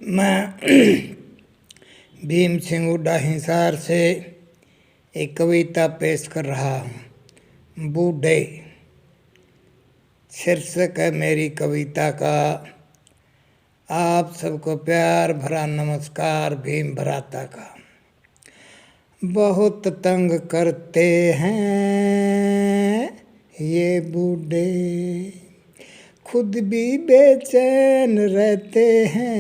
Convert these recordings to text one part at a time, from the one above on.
मैं भीम सिंह हुड्डा हिसार से एक कविता पेश कर रहा हूँ। बूढ़े शीर्षक है मेरी कविता का। आप सबको प्यार भरा नमस्कार भीम भ्राता का। बहुत तंग करते हैं ये बूढ़े, खुद भी बेचैन रहते हैं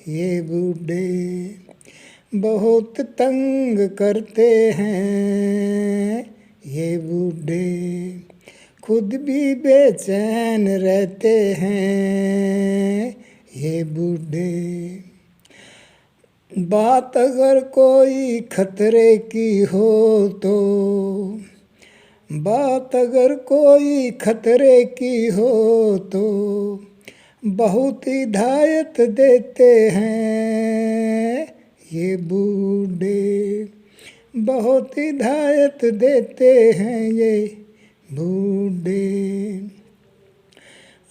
ये बूढ़े। बहुत तंग करते हैं ये बूढ़े, खुद भी बेचैन रहते हैं ये बूढ़े। बात अगर कोई खतरे की हो तो, बात अगर कोई खतरे की हो तो बहुत हिदायत देते हैं ये बूढ़े। बहुत हिदायत देते हैं ये बूढ़े।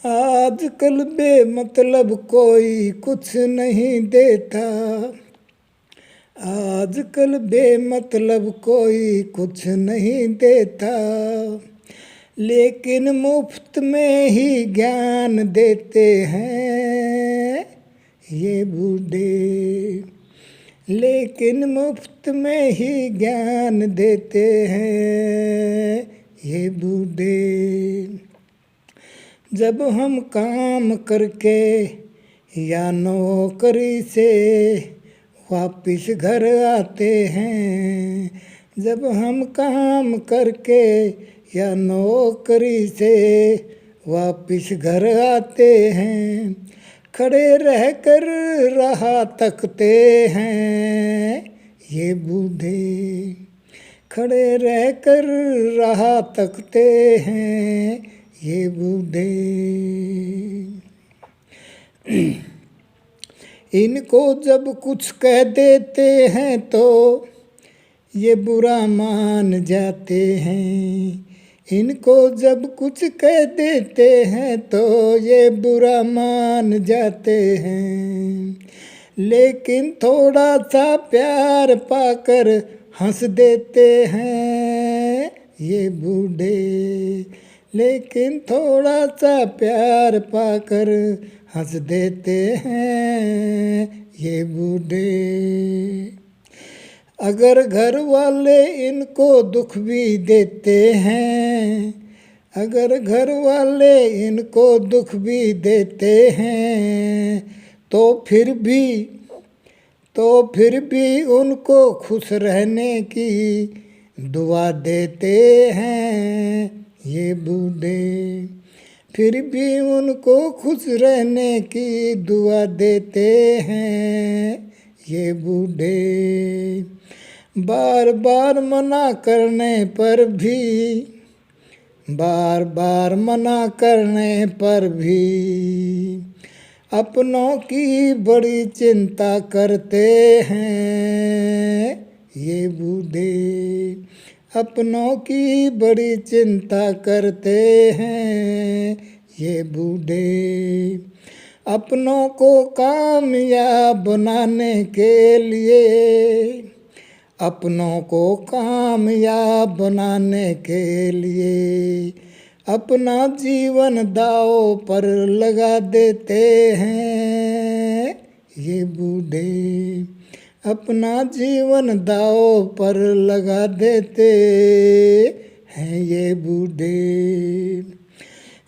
आजकल बेमतलब कोई कुछ नहीं देता, आजकल बेमतलब कोई कुछ नहीं देता, लेकिन मुफ्त में ही ज्ञान देते हैं ये बूढ़े। लेकिन मुफ्त में ही ज्ञान देते हैं ये बूढ़े। जब हम काम करके या नौकरी से वापिस घर आते हैं, जब हम काम करके या नौकरी से वापिस घर आते हैं, खड़े रहकर राह तकते हैं ये बूढ़े। खड़े रहकर राह तकते हैं ये बूढ़े। इनको जब कुछ कह देते हैं तो ये बुरा मान जाते हैं। इनको जब कुछ कह देते हैं तो ये बुरा मान जाते हैं, लेकिन थोड़ा सा प्यार पाकर हंस देते हैं ये बूढ़े। लेकिन थोड़ा सा प्यार पाकर हंस देते हैं ये बूढ़े। अगर घर वाले इनको दुख भी देते हैं, अगर घर वाले इनको दुख भी देते हैं, तो फिर भी उनको खुश रहने की दुआ देते हैं ये बूढ़े। फिर भी उनको खुश रहने की दुआ देते हैं ये बूढ़े। बार बार मना करने पर भी, बार बार मना करने पर भी अपनों की बड़ी चिंता करते हैं ये बूढ़े। अपनों की बड़ी चिंता करते हैं ये बूढ़े। अपनों को कामयाब बनाने के लिए, अपनों को कामयाब बनाने के लिए अपना जीवन दांव पर लगा देते हैं ये बूढ़े। अपना जीवन दांव पर लगा देते हैं ये बूढ़े।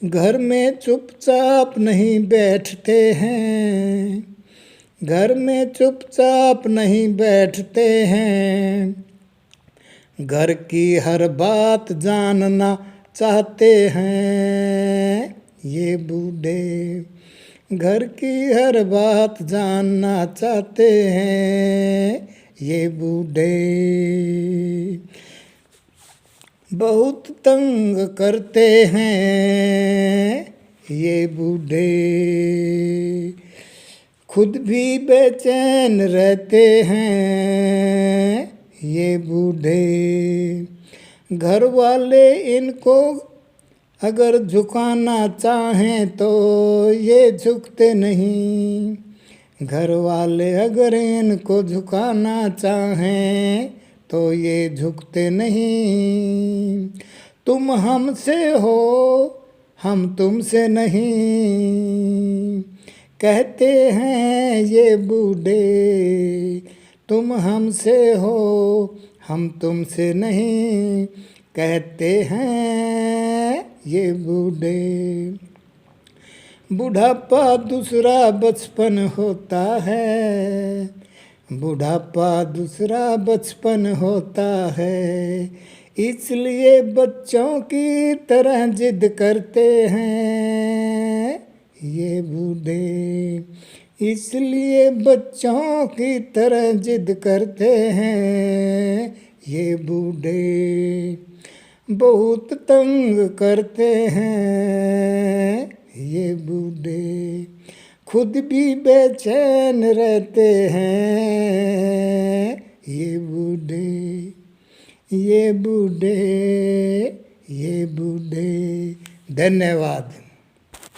घर में चुपचाप नहीं बैठते हैं, घर में चुपचाप नहीं बैठते हैं, घर की हर बात जानना चाहते हैं ये बूढ़े। घर की हर बात जानना चाहते हैं ये बूढ़े। बहुत तंग करते हैं ये बूढ़े, खुद भी बेचैन रहते हैं ये बूढ़े। घर वाले इनको अगर झुकाना चाहें तो ये झुकते नहीं। घर वाले अगर इनको झुकाना चाहें तो ये झुकते नहीं। तुम हमसे हो हम तुमसे नहीं, कहते हैं ये बूढ़े। तुम हमसे हो हम तुमसे नहीं, कहते हैं ये बूढ़े। बुढ़ापा दूसरा बचपन होता है, बुढ़ापा दूसरा बचपन होता है। इसलिए बच्चों की तरह जिद करते हैं ये बूढ़े। इसलिए बच्चों की तरह जिद करते हैं ये बूढ़े। बहुत तंग करते हैं ये बूढ़े, खुद भी बेचैन रहते हैं ये बूढ़े। ये बूढ़े, ये बूढ़े। धन्यवाद।